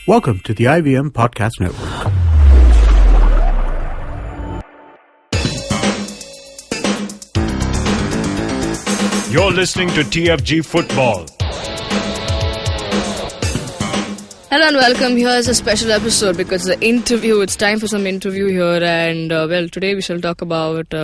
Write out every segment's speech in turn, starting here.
Welcome to the IVM Podcast Network. You're listening to TFG Football. Hello and welcome. Here is a special episode because it's time for some interview here, and today we shall talk about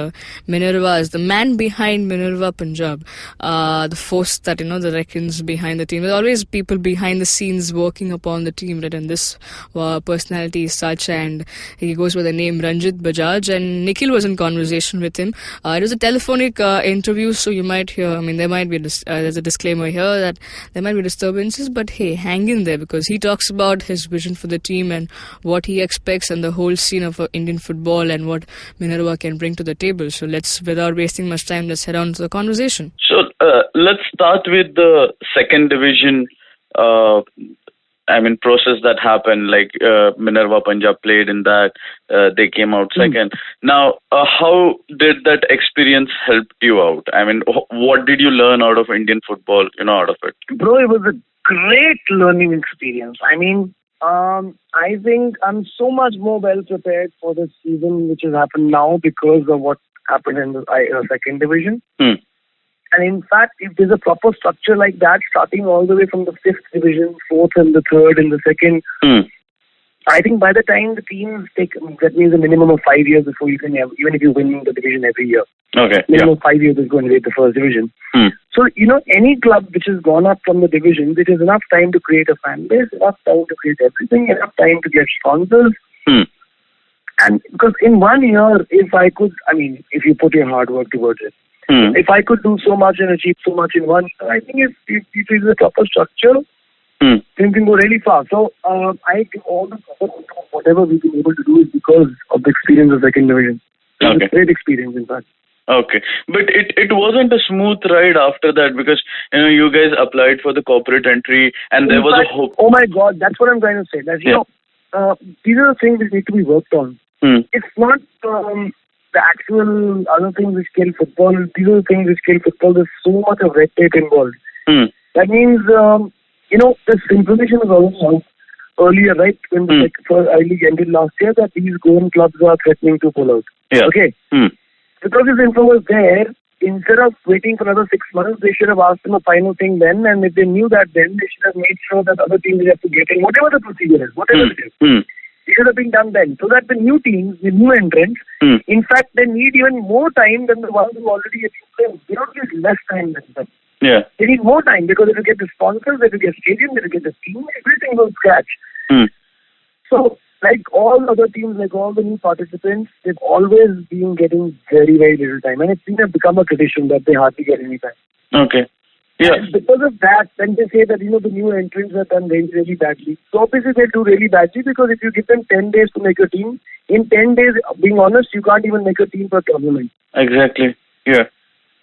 Minerva as the man behind Minerva Punjab, the force that that reckons behind the team. There's always people behind the scenes working upon the team, right? And this personality is such, and he goes by the name Rajit Bajaj, and Nikhil was in conversation with him. It was a telephonic interview, so you might hear, there might be there's a disclaimer here that there might be disturbances, but hey, hang in there because he talks about his vision for the team and what he expects and the whole scene of Indian football and what Minerva can bring to the table. So without wasting much time, let's head on to the conversation. So let's start with the second division process that happened, like Minerva Punjab played in that, they came out second. Now, how did that experience help you out? What did you learn out of Indian football, out of it? Bro, it was a great learning experience. I think I'm so much more well prepared for this season which has happened now because of what happened in the second division. And in fact, if there's a proper structure like that, starting all the way from the fifth division, fourth and the third and the second, I think by the time the teams take, that means a minimum of 5 years before you can have, even if you win the division every year. Okay. Minimum 5 years is going to be the first division. So, any club which has gone up from the division, it is enough time to create a fan base, enough time to create everything, enough time to get sponsors. And because in 1 year, if you put your hard work towards it, if I could do so much and achieve so much in 1 year, I think if it is a proper structure, things can go really far. So I give all the support, whatever we've been able to do is because of the experience of second division. It's a great experience, in fact. Okay, but it wasn't a smooth ride after that because you guys applied for the corporate entry and there was a hope. Oh my God, that's what I'm trying to say. That these are the things that need to be worked on. It's not the actual other things which kill football. These are the things which kill football. There's so much of red tape involved. That means this information was also out earlier, right? When the I-League ended last year, that these Goan clubs are threatening to pull out. Yeah. Okay. Because this info was there, instead of waiting for another 6 months, they should have asked them a final thing then, and if they knew that then, they should have made sure that other teams have to get in, whatever the procedure is, whatever it is. It should have been done then, so that the new teams, the new entrants, in fact, they need even more time than the ones who already have. They don't need less time than them. Yeah. They need more time because they will get the sponsors, they will get stadium, they will get the team, everything will scratch. So, like all other teams, like all the new participants, they've always been getting very, very little time. And it's become a tradition that they hardly get any time. Okay. Yeah. And because of that, then they say that, the new entrants have done really, really badly. So obviously they'll do really badly because if you give them 10 days to make a team, in 10 days, being honest, you can't even make a team for a tournament. Exactly. Yeah.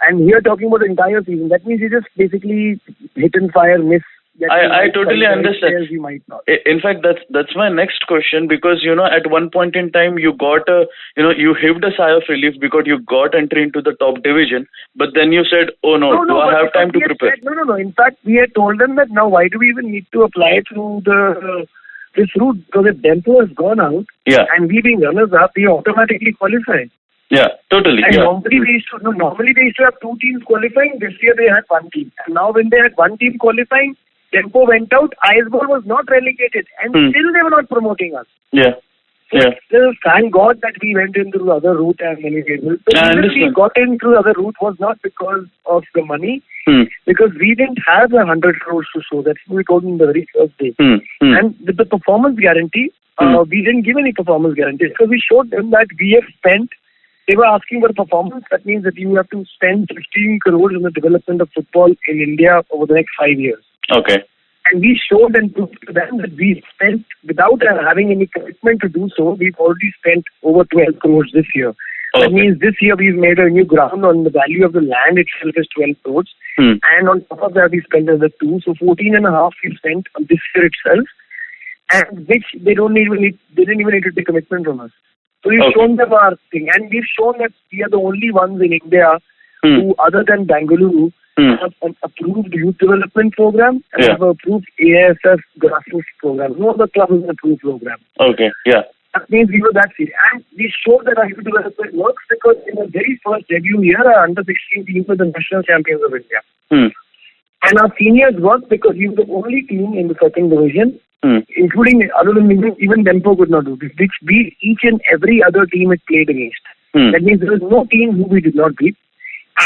And here talking about the entire season, that means you just basically hit and fire, miss. I totally understand. You might not. In fact, that's my next question because, at one point in time, you got you heaved a sigh of relief because you got entry into the top division, but then you said, oh no, do I have time to prepare? No. In fact, we had told them that now why do we even need to apply through this route? Because if Dempo has gone out, and we being runners up, we automatically qualify. Yeah, totally. And normally they used to have 2 teams qualifying. This year they had 1 team. And now when they had 1 team qualifying, Tempo went out, Iceball was not relegated, and still they were not promoting us. Yeah. So thank God that we went in through the other route and many tables. So the reason we got in through the other route was not because of the money, because we didn't have 100 crores to show. That's what we told them the very first day. And with the performance guarantee, we didn't give any performance guarantee because we showed them that we have spent. They were asking for performance. That means that you have to spend 15 crores on the development of football in India over the next 5 years. Okay. And we showed and proved to them that we spent, without having any commitment to do so, we've already spent over 12 crores this year. That means this year we've made a new ground on the value of the land itself is 12 crores. And on top of that we spent another 2. So 14.5 we spent on this year itself. And which they didn't even need to take commitment from us. So we've shown them our thing. And we've shown that we are the only ones in India who, other than Bengaluru, have an approved youth development program, and have an approved AIFF grassroots program. No other club has an approved program. Okay, yeah. That means we were that serious. And we showed that our youth development works because in the very first debut year, our under-16 team were the national champions of India. And our seniors worked because we were the only team in the second division, including, other than even Dempo could not do this, which beat each and every other team it played against. That means there was no team who we did not beat.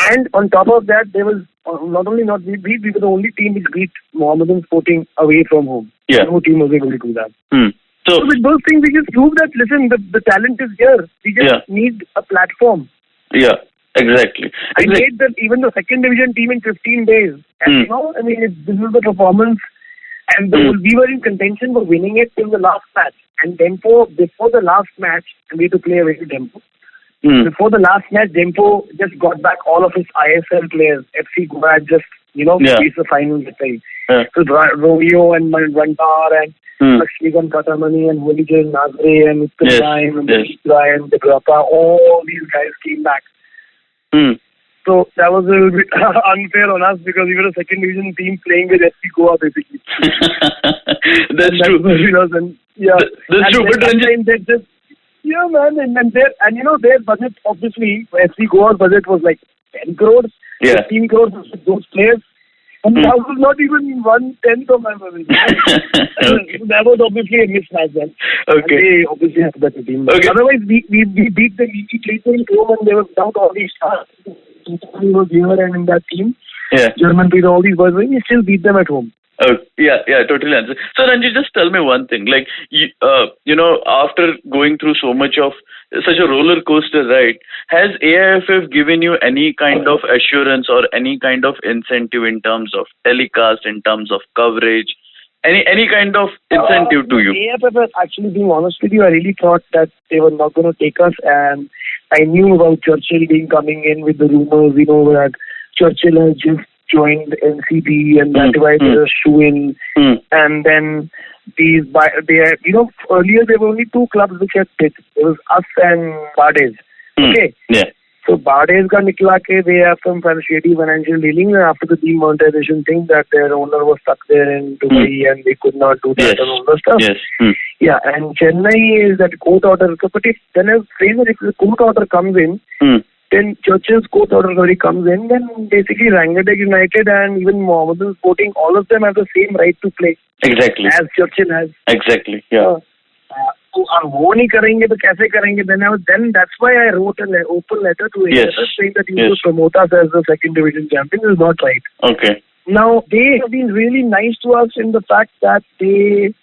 And on top of that, there was not only not we beat, we were the only team which beat Mohammedan Sporting away from home. Yeah. No team was able to do that. So with those things, we just prove that, listen, the talent is here. We just need a platform. Yeah, exactly. I made even the second division team in 15 days. And this is the performance. And we were in contention for winning it till the last match. And Dempo, before the last match, and we had to play away to Dempo. Before the last match, Dempo just got back all of his ISL players. FC Goa had just, reached the final. So Romeo and Vantar and Lakshmikan Katamani and Holijan Nazre and Mr. Ryan and Mr. and Degrappa, all these guys came back. So that was a little bit unfair on us because we were a second division team playing with FC Goa basically. That's true. That's true. But Ranjit, yeah, man, and their budget, obviously, FC Goa's budget was like 10 crores, 15 crores with those players. And that was not even 1/10 of my budget. That was obviously a mismatch then. Okay. And they obviously had a better team. Okay. Otherwise, we beat them, we beat them at home and they were without all these stars. We were here and in that team. German beat all these boys, we still beat them at home. Oh, totally answer. So Ranjit, just tell me one thing. Like, after going through such a roller coaster ride, has AIFF given you any kind of assurance or any kind of incentive in terms of telecast, in terms of coverage, any kind of incentive to you? AIFF, actually, being honest with you, I really thought that they were not going to take us, and I knew about Churchill coming in with the rumors, that Churchill has just joined NCB and that why they're a shoe-in. And then earlier there were only two clubs which had pitched. It was us and Bardez. Okay? Yeah. So Bardez ka nikla ke they have some shady financial dealing after the demonetization thing that their owner was stuck there in Dubai and they could not do that and all the stuff. Yes. Yeah, and Chennai is that court order. But if the court order comes in, then Churchill's court order already comes in, then basically Rangadek United and even Mohammedan Sporting, all of them have the same right to play. Exactly. As Churchill has. Exactly, yeah. So, वो नहीं करेंगे तो कैसे करेंगे? Then that's why I wrote an open letter to AIFF saying that you should promote us as the second division champion is not right. Okay. Now, they have been really nice to us in the fact that they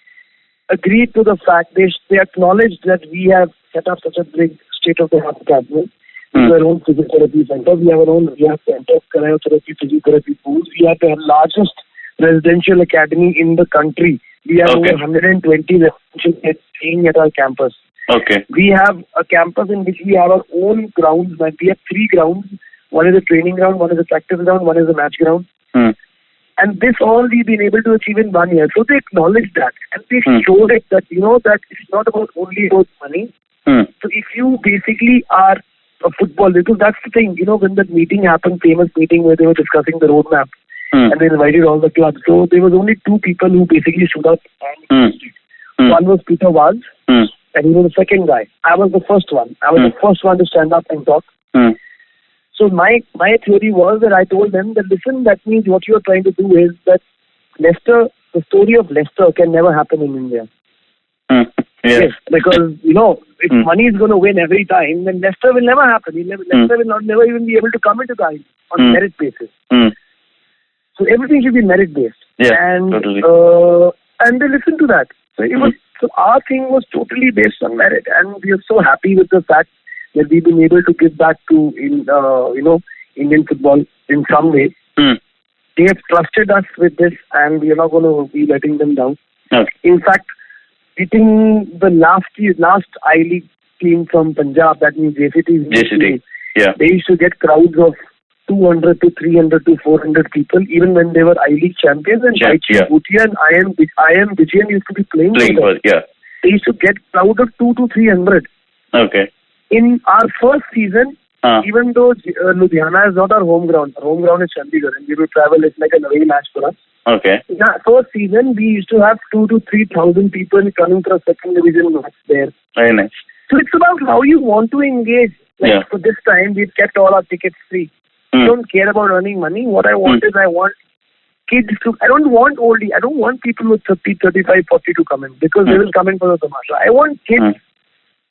agreed to the fact, they acknowledged that we have set up such a big state-of-the-art academy. We have our own physiotherapy center. We have our own rehab center, cryotherapy, physiotherapy pools. We have the largest residential academy in the country. We have over 120 residential beds staying at our campus. Okay. We have a campus in which we have our own grounds. We have 3 grounds. One is a training ground, one is a practice ground, one is a match ground. And this all we've been able to achieve in 1 year. So they acknowledged that. And they showed it that, that it's not only about money. So if you basically are a football, because that's the thing, when that meeting happened, famous meeting where they were discussing the roadmap, and they invited all the clubs. So there was only 2 people who basically stood up and one was Peter Vaz, and he was the second guy. I was the first one. I was the first one to stand up and talk. So my theory was that I told them that, listen, that means what you are trying to do is that Leicester, the story of Leicester can never happen in India. Yes, because, if money is going to win every time, then Leicester will never happen. Leicester will never even be able to come into the on merit basis. So everything should be merit based. Yeah, and totally. And they listened to that. So it was. So our thing was totally based on merit, and we are so happy with the fact that we've been able to give back to Indian football in some way. They have trusted us with this, and we are not going to be letting them down. Okay. In fact, beating the last I-League team from Punjab, that means JCT. Yeah. They used to get crowds of 200 to 300 to 400 people, even when they were I-League champions. And Bhutia and I am Vijayan used to be playing for them. They used to get crowd of 200 to 300. Okay. In our first season, Even though Ludhiana is not our home ground is Chandigarh, and we will travel. It's like an away match for us. Okay. In our first season, we used to have 2,000 to 3,000 people coming for a second division match there. Very nice. So it's about how you want to engage. Like for this time, we've kept all our tickets free. I don't care about earning money. What I want is I want kids to. I don't want oldie. I don't want people with 30, 35, 40 to come in because they will come in for the tamasha. I want kids.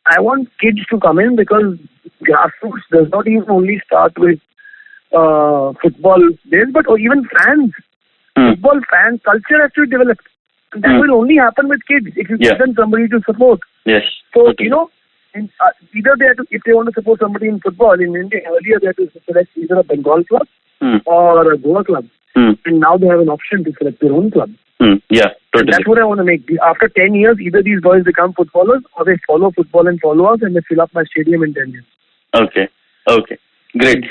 I want kids to come in because grassroots does not even only start with football days, but even fans. Football fan culture has to develop. And that will only happen with kids if you give them somebody to support. Yes. So, either they have to, if they want to support somebody in football, in India, earlier they had to select either a Bengal club or a Goa club. And now they have an option to select their own club. Yeah, totally. That's what I want to make. After 10 years, either these boys become footballers or they follow football and follow us and they fill up my stadium in 10 years. Okay. Great.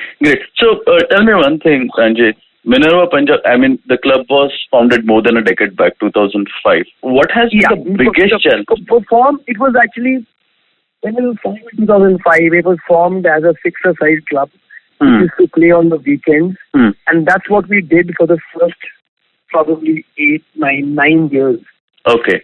So, tell me one thing, Sanjay. Minerva Punjab, the club was founded more than a decade back, 2005. What has been the biggest challenge? It was actually, when it was formed in 2005, it was formed as a six-a-side club. We used to play on the weekends. And that's what we did for the first probably 9 years. Okay.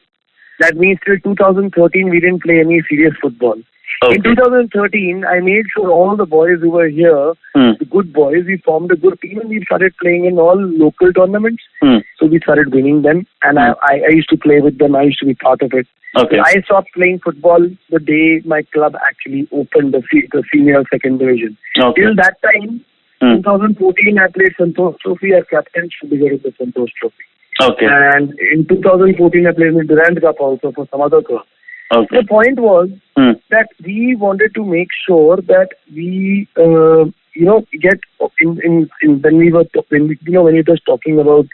That means till 2013, we didn't play any serious football. Okay. In 2013, I made sure all the boys who were here, the good boys, we formed a good team and we started playing in all local tournaments. So we started winning them and I used to play with them. I used to be part of it. Okay. I stopped playing football the day my club actually opened the senior second division. Okay. Till that time, 2014, I played Santosh Trophy as captain Chandigarh in the Santosh Trophy. Okay. And in 2014, I played in the Durand Cup also for some other club. Okay. The point was that we wanted to make sure that we, get when we were when it was talking about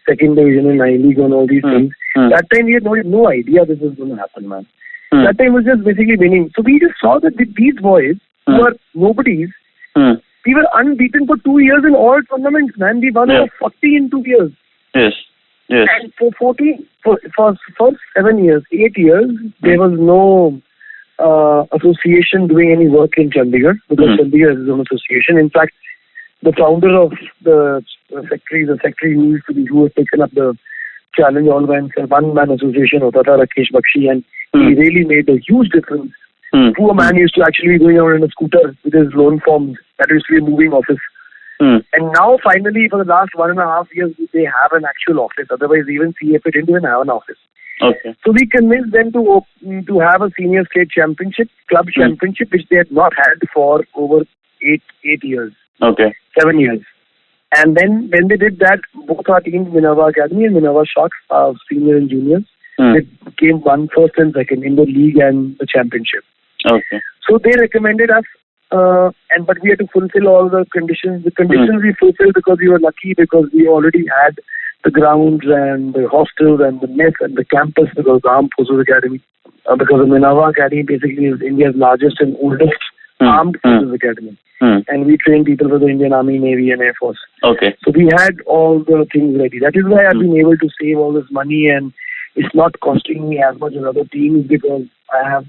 second division and I-League and all these things. That time we had no idea this was going to happen, man. That time was just basically winning. So we just saw that these boys who are nobodies, we were unbeaten for 2 years in all tournaments, man. We won over 40 in 2 years. Yes. And for 7 years, 8 years, there was no association doing any work in Chandigarh because Chandigarh is an association. In fact, the founder of the secretary who has taken up the challenge all by himself, one-man association, Rakesh Bakshi, and he really made a huge difference. Poor man used to actually be going around in a scooter with his loan forms. That used to be a moving office. And now, finally, for the last 1.5 years, they have an actual office. Otherwise, even CFA didn't even have an office. Okay. So we convinced them to have a senior state championship, club championship, which they had not had for over 8 years. Okay. 7 years. And then when they did that, both our teams, Minerva Academy and Minerva Sharks, senior and juniors, they came first and second in the league and the championship. Okay. So they recommended us, but we had to fulfill all the conditions. The conditions we fulfilled because we were lucky because we already had the grounds and the hostels and the mess and the campus because of the Armed Forces Academy. Because the Minerva Academy basically is India's largest and oldest Armed Forces Academy. And we train people for the Indian Army, Navy and Air Force. Okay. So we had all the things ready. That is why I've been able to save all this money and it's not costing me as much as other teams because I have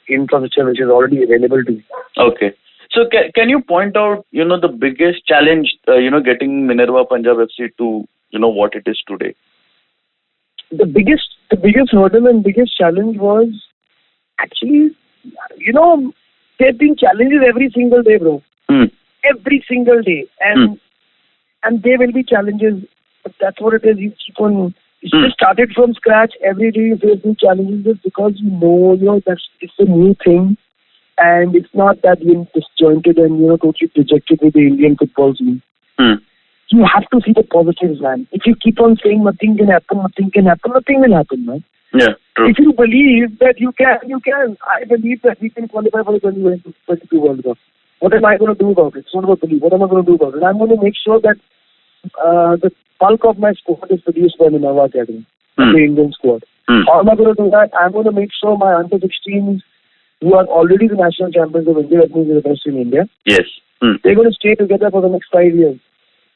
infrastructure which is already available to me. Okay. So can you point out, the biggest challenge, getting Minerva Punjab FC to, what it is today? The biggest hurdle and biggest challenge was actually, there have been challenges every single day, bro. Every single day. And there will be challenges. But that's what it is. You keep on. It's just started from scratch. Every day you face new challenges just because that it's a new thing. And it's not that you're disjointed and, totally dejected with the Indian football scene. You have to see the positives, man. If you keep on saying nothing can happen, nothing will happen, man. Yeah, true. If you believe that you can. I believe that we can qualify for the 2022 World Cup. What am I going to do about it? It's not about belief. What am I going to do about it? I'm going to make sure that the bulk of my squad is produced by Minerva Academy, the Indian squad. How am I going to do that? I'm going to make sure my under-16s, who are already the national champions of India, that means the best in India. Yes. They're going to stay together for the next 5 years.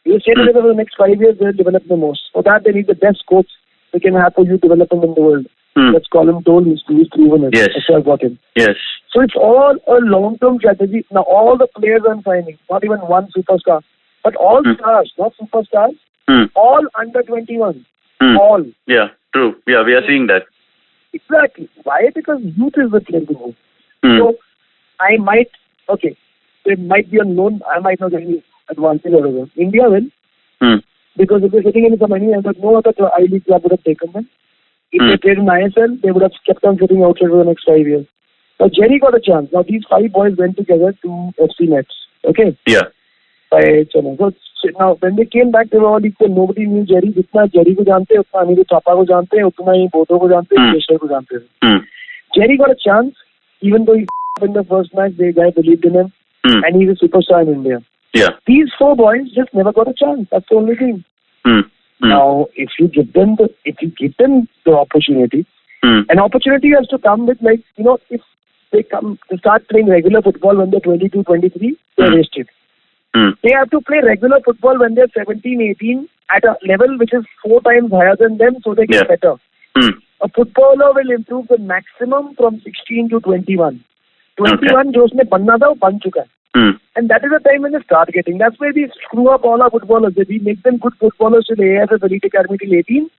They stay together for the next 5 years, they'll develop the most. For that, they need the best coach they can have for youth development in the world. Let's call him Toll, he's proven it. Yes. That's why I got him. Yes. So it's all a long-term strategy. Now all the players I'm signing, not even one superstar, but all stars, not superstars, all under 21. All. Yeah, true. Yeah, we are seeing that. Exactly. Why? Because youth is the place to move. So I might, there might be a loan, I might not get any advantage or whatever. India will. Because if they're sitting in some money, and no other I-League club would have taken them. If they played in ISL, they would have kept on sitting outside for the next 5 years. Now Jerry got a chance. Now these 5 boys went together to FC Nets. Okay? Yeah. By Chennai. So now when they came back, they were all equal. Nobody knew Jerry. Jitna Jerry ko jante, utna Anil Chapa ko jante, utna hi Bodo ko jante, Keshar ko jante. Jerry got a chance, even though he in the first match, the guy believed in him, and he's a superstar in India. Yeah. These 4 boys just never got a chance. That's the only thing. Now, if you give them the opportunity, an opportunity has to come with, like, if they start playing regular football when they're 22, 23, they're wasted. They have to play regular football when they're 17, 18 at a level which is 4 times higher than them, so they get better. A footballer will improve the maximum from 16 to 21. 21 जो उसने बनना था वो बन चुका है. And that is the time when they start getting. That's where we screw up all our footballers. We make them good footballers till AFF Elite Academy till 18.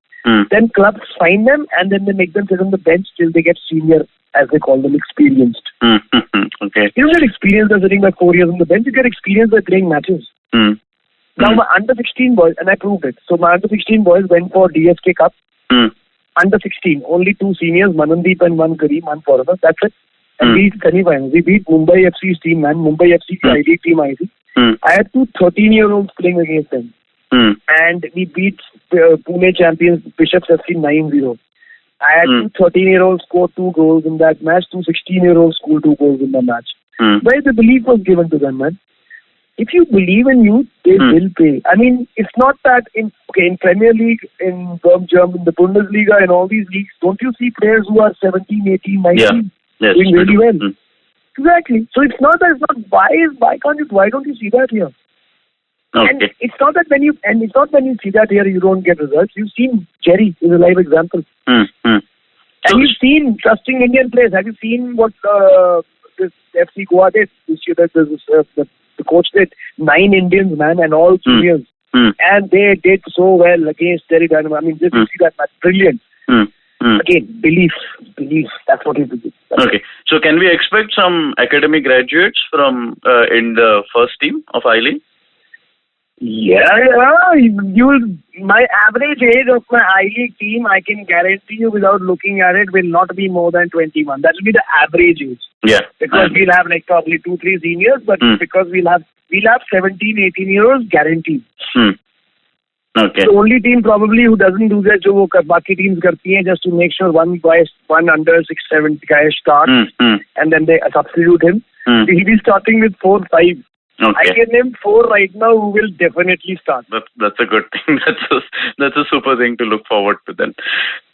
Then clubs sign them and then they make them sit on the bench till they get senior, as they call them, experienced. Okay. You don't get experience by sitting by 4 years on the bench. You get experience by playing matches. Now my under 16 boys, and I proved it. So my under 16 boys went for DSK Cup. Under 16, only 2 seniors, Manandeep and 1 Kareem, 1 foreigner. That's it. And we semi-finals. We beat Mumbai FC's team, man. Mumbai FC I-League team, I had 2 13-year-olds playing against them. And we beat Pune champions Bishops FC 9-0. I had 2 13-year-olds score 2 goals in that match. 2 16-year-olds scored 2 goals in the match. Where the belief was given to them, man. If you believe in youth, they will pay. I mean, it's not that in Premier League, in Belgium, in the Bundesliga, in all these leagues, don't you see players who are 17, 18, 19 doing really well? Exactly. So it's not why don't you see that here? Okay. And it's not when you see that here you don't get results. You've seen Jerry is a live example. And you've seen trusting Indian players. Have you seen what this FC Goa did this year? The coach did 9 Indians, man, and all seniors. And they did so well against Jerry Dynamo. I mean, just you see that match. Brilliant. Again, belief. That's what it is. Okay. So can we expect some academy graduates from in the first team of I-League? Yeah. My average age of my I-League team, I can guarantee you without looking at it, will not be more than 21. That will be the average age. Yeah. Because we'll have like probably 2-3 seniors, but because we'll have 17, 18-year-olds guaranteed. Okay. The only team probably who doesn't do that, जो बाकी teams करती हैं, just to make sure one under 6, 7 guy starts, and then they substitute him. He'll be starting with 4, 5. Okay. I can name 4 right now who will definitely start. That's a good thing. That's a super thing to look forward to then.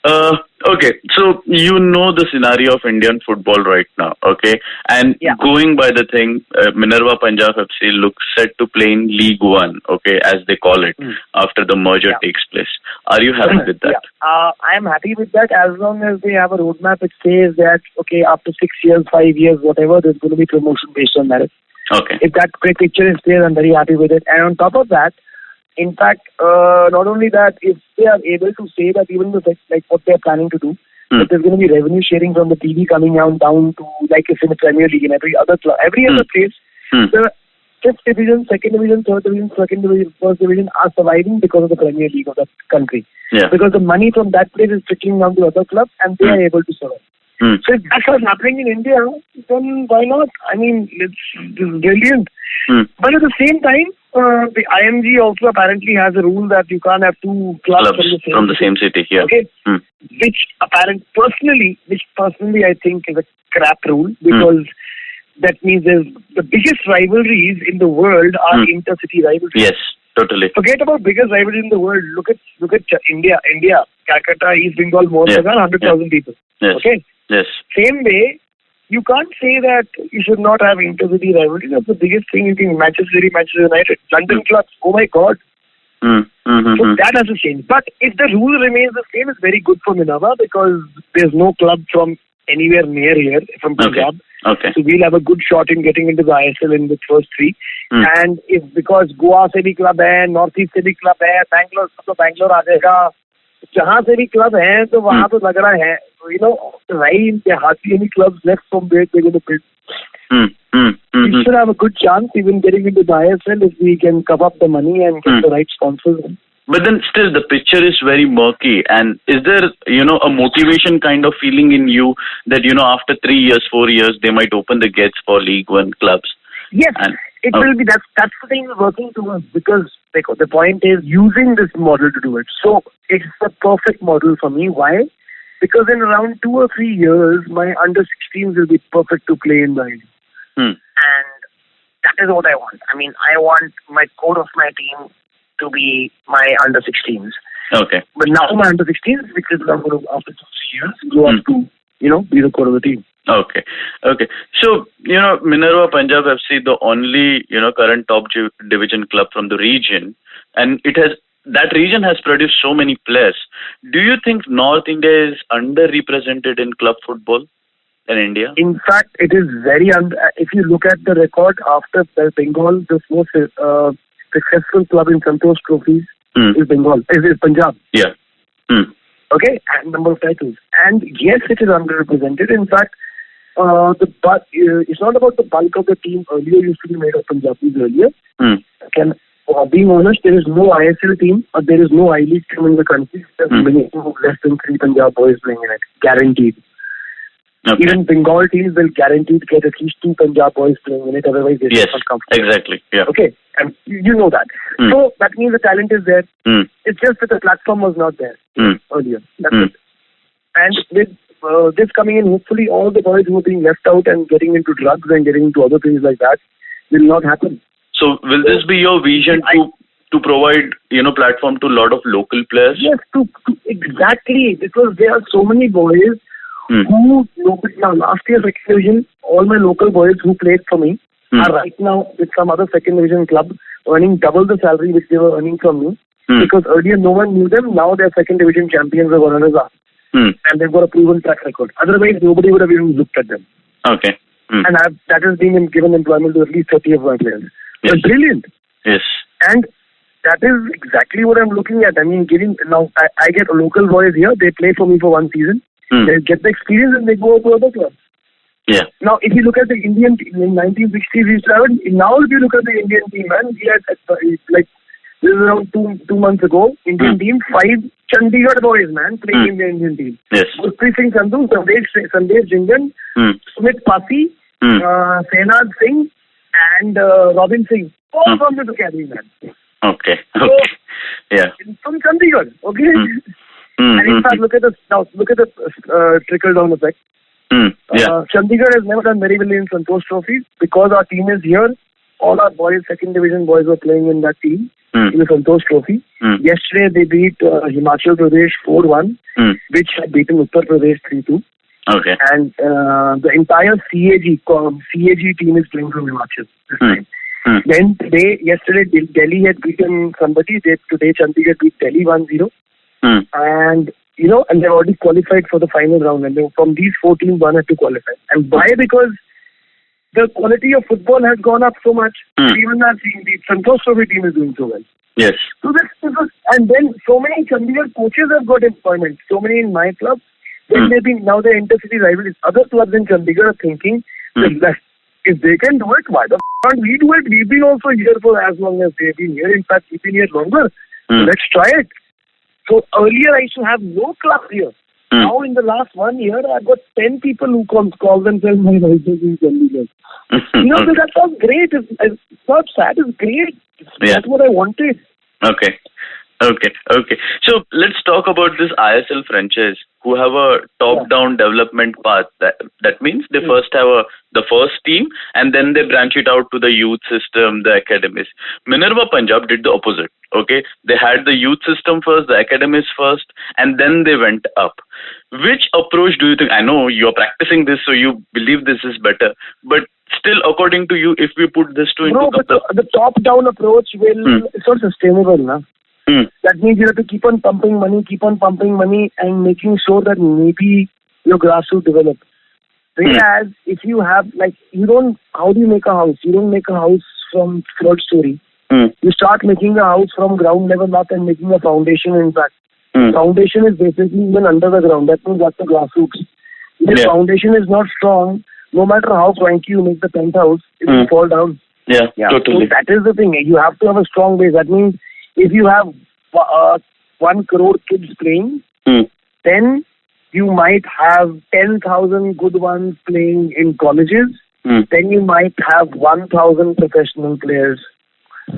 Okay, so you know the scenario of Indian football right now, okay? And going by the thing, Minerva Punjab FC looks set to play in League One, okay, as they call it, after the merger takes place. Are you happy with that? I am happy with that as long as they have a roadmap which says that, okay, after 6 years, 5 years, whatever, there's going to be promotion based on merit. Okay. If that great picture is there, I'm very happy with it. And on top of that, in fact, not only that, if they are able to say that even with like what they're planning to do, that there's going to be revenue sharing from the TV coming down to like it's in the Premier League and every other place, the 5th division, 2nd division, 3rd division, 2nd division, 1st division are surviving because of the Premier League of that country. Yeah. Because the money from that place is trickling down to other clubs and they are able to survive. So if that's what's happening in India, then why not? I mean, it's brilliant. But at the same time, the IMG also apparently has a rule that you can't have 2 clubs from the same city. Yeah. Okay. Which personally I think is a crap rule because that means the biggest rivalries in the world are intercity rivalries. Yes, totally. Forget about biggest rivalries in the world. Look at India, Calcutta, East Bengal, more than 100,000 people. Yes. Okay. Yes. Same way, you can't say that you should not have intercity rivalry. That's the biggest thing you can. Manchester City, Manchester United, London clubs. Oh my God. So that has to change. But if the rule remains the same, it's very good for Minerva because there's no club from anywhere near here from Punjab. Okay. So we'll have a good shot in getting into the ISL in the first three. And if because Goa se bhi club hai, Northeast se bhi club hai, Bangalore to Bangalore aa jayega. Jahan se bhi club hai, to wahan to lag raha hai. You know, right? There are hardly any clubs left from where they're going to bid. We should have a good chance even getting into the ISL if we can cover up the money and get the right sponsors. But then still the picture is very murky. And is there, a motivation kind of feeling in you that, after 3 years, 4 years, they might open the gates for League One clubs? Yes, it will be. That's the thing we're working towards, because the point is using this model to do it. So it's the perfect model for me. Why? Because in around 2 or 3 years, my under-16s will be perfect to play in the ISL. And that is what I want. I mean, I want my core of my team to be my under-16s. Okay. But now my under-16s, which is now going to, after 2 years, go up to, be the core of the team. Okay. So, Minerva Punjab FC, the only, current top division club from the region, and that region has produced so many players. Do you think North India is underrepresented in club football in India? In fact, it is very if you look at the record after Bengal, the most successful club in Santosh trophies is Punjab. Yeah. Okay, and number of titles. And yes, it is underrepresented. In fact, it's not about the bulk of the team. Earlier used to be made of Punjabis earlier. Being honest, there is no ISL team or there is no I-League team in the country. There's less than 3 Punjab boys playing in it. Guaranteed. Okay. Even Bengal teams will guaranteed get at least 2 Punjab boys playing in it. Otherwise, they're not comfortable. Exactly. Yeah. Okay, and you know that. So that means the talent is there. It's just that the platform was not there earlier. That's it. And with this coming in, hopefully all the boys who are being left out and getting into drugs and getting into other things like that will not happen. So will this be your vision to provide, platform to a lot of local players? Yes, exactly, because there are so many boys who now last year second division, all my local boys who played for me are right now with some other second division club earning double the salary which they were earning from me. Because earlier no one knew them, now they're second division champions of runners up. And they've got a proven track record. Otherwise nobody would have even looked at them. Okay. And that has been given employment to at least 30 of my players. Yes. But brilliant. Yes. And that is exactly what I'm looking at. I mean, I get local boys here, they play for me for 1 season. They get the experience and they go to other clubs. Yeah. Now, if you look at the Indian team in 1960s, we started. Now, if you look at the Indian team, man, we had this is around 2 months ago. Indian team 5 Chandigarh boys, man, playing in the Indian team. Yes. Gurpreet Singh Sandhu, Sandesh Jingan, Sumit Pasi, Senad Singh, and Robin Singh, all from the academy, man. Okay. So, yeah. From Chandigarh, okay. And in fact, look at the trickle down effect. Chandigarh has never done very well in Santosh Trophy because our team is here. All our boys, second division boys, were playing in that team in the Santosh Trophy. Yesterday they beat Himachal Pradesh 4-1, which had beaten Uttar Pradesh 3-2. Okay. And the entire CAG team is playing from Himachal this time. Then yesterday Delhi had beaten somebody. Today Chandigarh beat Delhi 1-0. And and they already qualified for the final round. And from these 4 teams, one had to qualify. And why? Because the quality of football has gone up so much. Even that team, the Santosh Trophy team is doing so well. Yes. So and then so many Chandigarh coaches have got employment. So many in my club. Then now they're intercity rivalries. Other clubs in Chandigarh are thinking that if they can do it, why the can't we do it? We've been also here for as long as they've been here. In fact, we've been here longer. So let's try it. So earlier I used to have no club here. Now in the last 1 year, I've got 10 people who call themselves my rivals in Chandigarh. So that sounds great. It's not sad. It's great. That's what I wanted. Okay. So let's talk about this ISL franchise who have a top-down development path. That means they first have the first team and then they branch it out to the youth system, the academies. Minerva Punjab did the opposite. Okay, they had the youth system first, the academies first, and then they went up. Which approach do you think? I know you're practicing this, so you believe this is better. But still, according to you, if we put this two into the top-down approach it's not sustainable, na? That means you have to keep on pumping money, and making sure that maybe your grassroots develop. Whereas if you have, like, how do you make a house? You don't make a house from third story. You start making a house from ground level up and making a foundation. In fact, foundation is basically even under the ground. That means that's the grassroots. If the foundation is not strong, no matter how cranky you make the penthouse, it will fall down. Yeah, totally. So that is the thing. You have to have a strong base. That means if you have 1 crore kids playing, then you might have 10,000 good ones playing in colleges. Then you might have 1,000 professional players.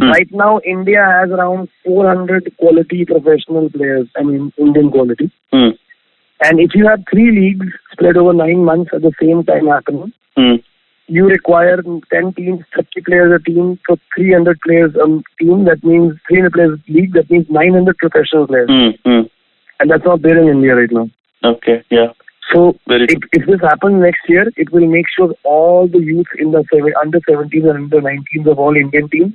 Right now, India has around 400 quality professional players. I mean, Indian quality. And if you have 3 leagues spread over 9 months at the same time happening, you require 10 teams, 30 players a team, so 300 players a team. That means 300 players league. That means 900 professional players. And that's not there in India right now. Okay, yeah. So if this happens next year, it will make sure all the youth in the under 17s and under 19s of all Indian teams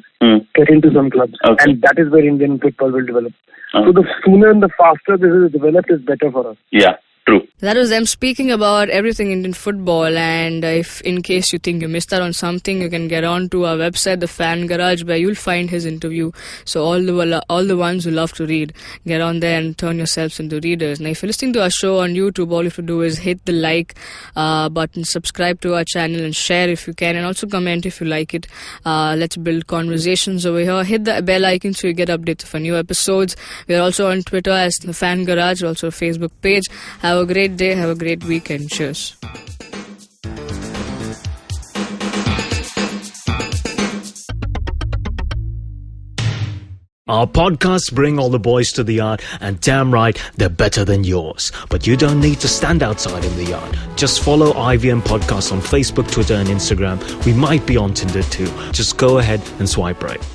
get into some clubs. Okay. And that is where Indian football will develop. So the sooner and the faster this is developed is better for us. Yeah. True. That was them speaking about everything Indian football, and if in case you think you missed out on something, you can get on to our website, The Fan Garage, where you'll find his interview. So all the ones who love to read, get on there and turn yourselves into readers. Now, if you're listening to our show on YouTube, all you have to do is hit the like button, subscribe to our channel, and share if you can, and also comment if you like it. Let's build conversations over here. Hit the bell icon so you get updates for new episodes. We're also on Twitter as The Fan Garage, also a Facebook page. Have a great day, have a great weekend. Cheers. Our podcasts bring all the boys to the yard, and damn right, they're better than yours. But you don't need to stand outside in the yard. Just follow IVM Podcasts on Facebook, Twitter and Instagram. We might be on Tinder too. Just go ahead and swipe right.